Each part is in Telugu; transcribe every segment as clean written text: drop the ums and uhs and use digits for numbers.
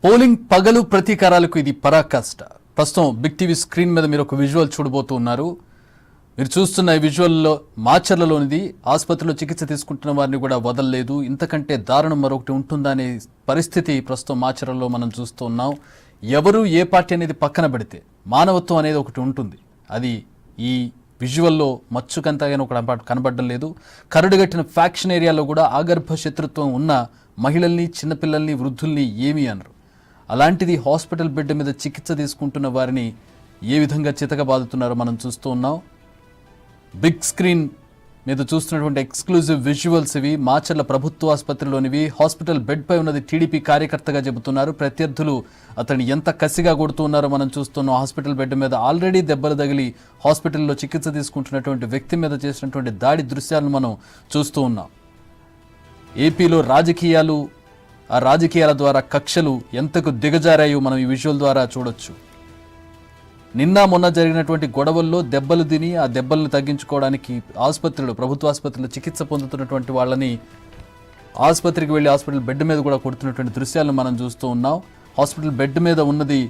పోలింగ్ పగలు ప్రతీకారాలకు ఇది పరాకాష్ట. ప్రస్తుతం బిగ్ టీవీ స్క్రీన్ మీద మీరు ఒక విజువల్ చూడబోతూ ఉన్నారు. మీరు చూస్తున్న ఈ విజువల్లో మాచర్లలోనిది. ఆసుపత్రిలో చికిత్స తీసుకుంటున్న వారిని కూడా వదలలేదు. ఇంతకంటే దారుణం మరొకటి ఉంటుందా అనే పరిస్థితి ప్రస్తుతం మాచర్లలో మనం చూస్తూ ఉన్నాం. ఎవరు ఏ పార్టీ అనేది పక్కన పెడితే మానవత్వం అనేది ఒకటి ఉంటుంది. అది ఈ విజువల్లో మచ్చుకంతగా ఒకటి కనబడడం లేదు. కరడుగట్టిన ఫ్యాక్షన్ ఏరియాలో కూడా ఆగర్భ శత్రుత్వం ఉన్న మహిళల్ని, చిన్నపిల్లల్ని, వృద్ధుల్ని ఏమీ అనరు. అలాంటిది హాస్పిటల్ బెడ్ మీద చికిత్స తీసుకుంటున్న వారిని ఏ విధంగా చితకబాదుతున్నారో మనం చూస్తూ ఉన్నాం. బిగ్ స్క్రీన్ మీద చూస్తున్నటువంటి ఎక్స్క్లూజివ్ విజువల్స్ ఇవి. మాచర్ల ప్రభుత్వ ఆసుపత్రిలోనివి. హాస్పిటల్ బెడ్ పై ఉన్నది టీడీపీ కార్యకర్తగా చెబుతున్నారు. ప్రత్యర్థులు అతన్ని ఎంత కసిగా కొడుతున్నారో మనం చూస్తున్నాం. హాస్పిటల్ బెడ్ మీద ఆల్రెడీ దెబ్బలు తగిలి హాస్పిటల్లో చికిత్స తీసుకుంటున్నటువంటి వ్యక్తి మీద చేసినటువంటి దాడి దృశ్యాలను మనం చూస్తూ ఉన్నాం. ఏపీలో రాజకీయాలు, ఆ రాజకీయాల ద్వారా కక్షలు ఎంతకు దిగజారాయో మనం ఈ విజువల్ ద్వారా చూడొచ్చు. నిన్న మొన్న జరిగినటువంటి గొడవల్లో దెబ్బలు తిని ఆ దెబ్బలను తగ్గించుకోవడానికి ప్రభుత్వ ఆసుపత్రిలో చికిత్స పొందుతున్నటువంటి వాళ్ళని ఆసుపత్రికి వెళ్ళి హాస్పిటల్ బెడ్ మీద కూడా కొడుతున్నటువంటి దృశ్యాలను మనం చూస్తూ ఉన్నాం. హాస్పిటల్ బెడ్ మీద ఉన్నది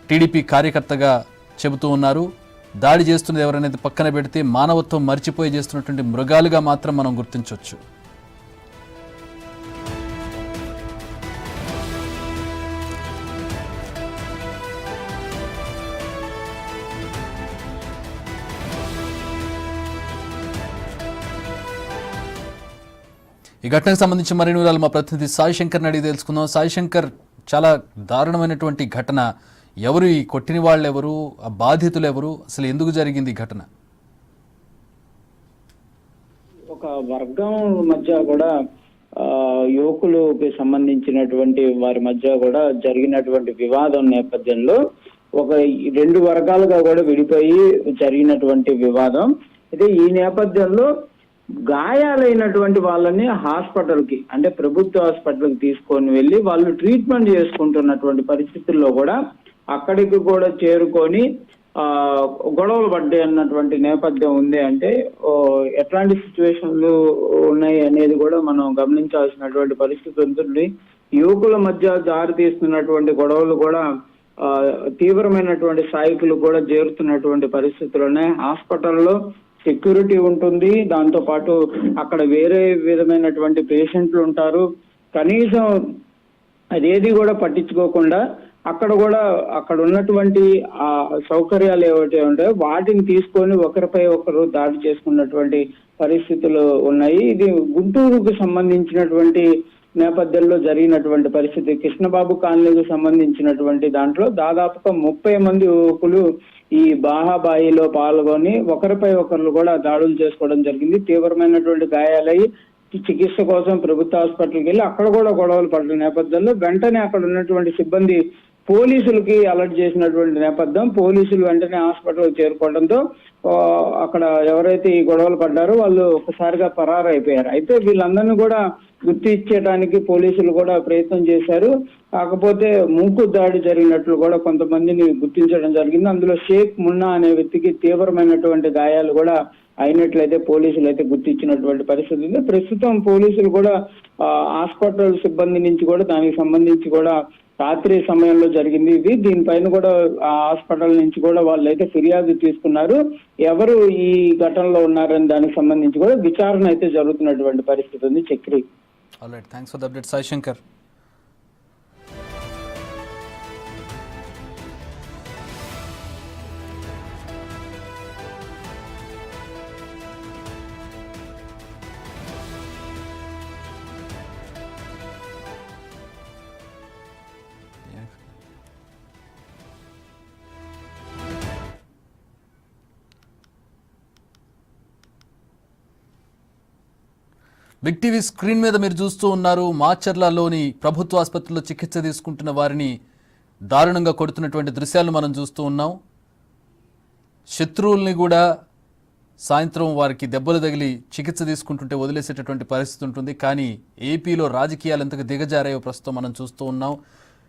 టీడీపీ కార్యకర్తగా చెబుతూ ఉన్నారు. దాడి చేస్తున్నది ఎవరనేది పక్కన పెడితే మానవత్వం మర్చిపోయి చేస్తున్నటువంటి మృగాలుగా మాత్రం మనం గుర్తించవచ్చు. ఈ ఘటనకు సంబంధించి మరిన్ని వివరాలు మా ప్రతినిధి సాయి శంకర్ని అడిగి తెలుసుకుందాం. సాయి శంకర్, చాలా దారుణమైనటువంటి ఘటన. ఎవరు ఈ కొట్టిన వాళ్ళు, ఎవరు ఆ బాధితులు, ఎవరు అసలు ఎందుకు జరిగింది ఈ ఘటన? ఒక వర్గం మధ్య కూడా యువకులకి సంబంధించినటువంటి వారి మధ్య కూడా జరిగినటువంటి వివాదం నేపథ్యంలో ఒక రెండు వర్గాలుగా కూడా విడిపోయి జరిగినటువంటి వివాదం. అయితే ఈ నేపథ్యంలో గాయాలైనటువంటి వాళ్ళని హాస్పిటల్ కి, అంటే ప్రభుత్వ హాస్పిటల్ కి తీసుకొని వెళ్ళి వాళ్ళు ట్రీట్మెంట్ చేసుకుంటున్నటువంటి పరిస్థితుల్లో కూడా అక్కడికి కూడా చేరుకొని గొడవలు పడ్డాయి అన్నటువంటి నేపథ్యం ఉంది. అంటే ఎట్లాంటి సిచ్యువేషన్లు ఉన్నాయి అనేది కూడా మనం గమనించాల్సినటువంటి పరిస్థితి ఉంటుంది. యువకుల మధ్య దారి తీస్తున్నటువంటి గొడవలు కూడా తీవ్రమైనటువంటి స్థాయికులు కూడా చేరుతున్నటువంటి పరిస్థితుల్లోనే హాస్పిటల్లో సెక్యూరిటీ ఉంటుంది. దాంతో పాటు అక్కడ వేరే విధమైనటువంటి పేషెంట్లు ఉంటారు. కనీసం అదేది కూడా పట్టించుకోకుండా అక్కడ ఉన్నటువంటి ఆ సౌకర్యాలు ఏవైతే ఉంటాయో వాటిని తీసుకొని ఒకరిపై ఒకరు దాడి చేసుకున్నటువంటి పరిస్థితులు ఉన్నాయి. ఇది గుంటూరుకు సంబంధించినటువంటి నేపథ్యంలో జరిగినటువంటి పరిస్థితి. కృష్ణబాబు కాలనీకి సంబంధించినటువంటి దాంట్లో దాదాపుగా 30 మంది యువకులు ఈ బాహాబాయిలో పాల్గొని ఒకరిపై ఒకరు కూడా దాడులు చేసుకోవడం జరిగింది. తీవ్రమైనటువంటి గాయాలయ్యి చికిత్స కోసం ప్రభుత్వ హాస్పిటల్కి వెళ్ళి అక్కడ కూడా గొడవలు పడిన నేపథ్యంలో వెంటనే అక్కడ ఉన్నటువంటి సిబ్బంది పోలీసులకి అలర్ట్ చేసినటువంటి నేపథ్యం. పోలీసులు వెంటనే హాస్పిటల్ చేరుకోవడంతో అక్కడ ఎవరైతే ఈ గొడవలు పడ్డారో వాళ్ళు ఒకసారిగా పరారైపోయారు. అయితే వీళ్ళందరినీ కూడా గుర్తించడానికి పోలీసులు కూడా ప్రయత్నం చేశారు. కాకపోతే మూకు దాడి జరిగినట్లు కూడా కొంతమందిని గుర్తించడం జరిగింది. అందులో షేక్ మున్నా అనే వ్యక్తికి తీవ్రమైనటువంటి గాయాలు కూడా అయినట్లయితే పోలీసులు అయితే గుర్తించినటువంటి పరిస్థితి ఉంది. ప్రస్తుతం పోలీసులు కూడా హాస్పిటల్ సిబ్బంది నుంచి కూడా దానికి సంబంధించి కూడా రాత్రి సమయంలో జరిగింది ఇది. దీనిపైన కూడా ఆ హాస్పిటల్ నుంచి కూడా వాళ్ళు అయితే ఫిర్యాదు తీసుకున్నారు. ఎవరు ఈ ఘటనలో ఉన్నారని దానికి సంబంధించి కూడా విచారణ అయితే జరుగుతున్నటువంటి పరిస్థితి ఉంది. Chakri. Alright, thanks for the update Sai Shankar. Big TV screen మీద మీరు చూస్తూ ఉన్నారు. మాచర్లలోని ప్రభుత్వ ఆసుపత్రిలో చికిత్స తీసుకుంటున్న వారిని దారుణంగా కొడుతున్నటువంటి దృశ్యాలను మనం చూస్తూ ఉన్నాం. శత్రువుల్ని కూడా సాయంత్రం వారికి దెబ్బలు తగిలి చికిత్స తీసుకుంటుంటే వదిలేసేటటువంటి పరిస్థితి ఉంటుంది. కానీ ఏపీలో రాజకీయాలు ఎంతకు దిగజారాయో ప్రస్తుతం మనం చూస్తూ ఉన్నాం.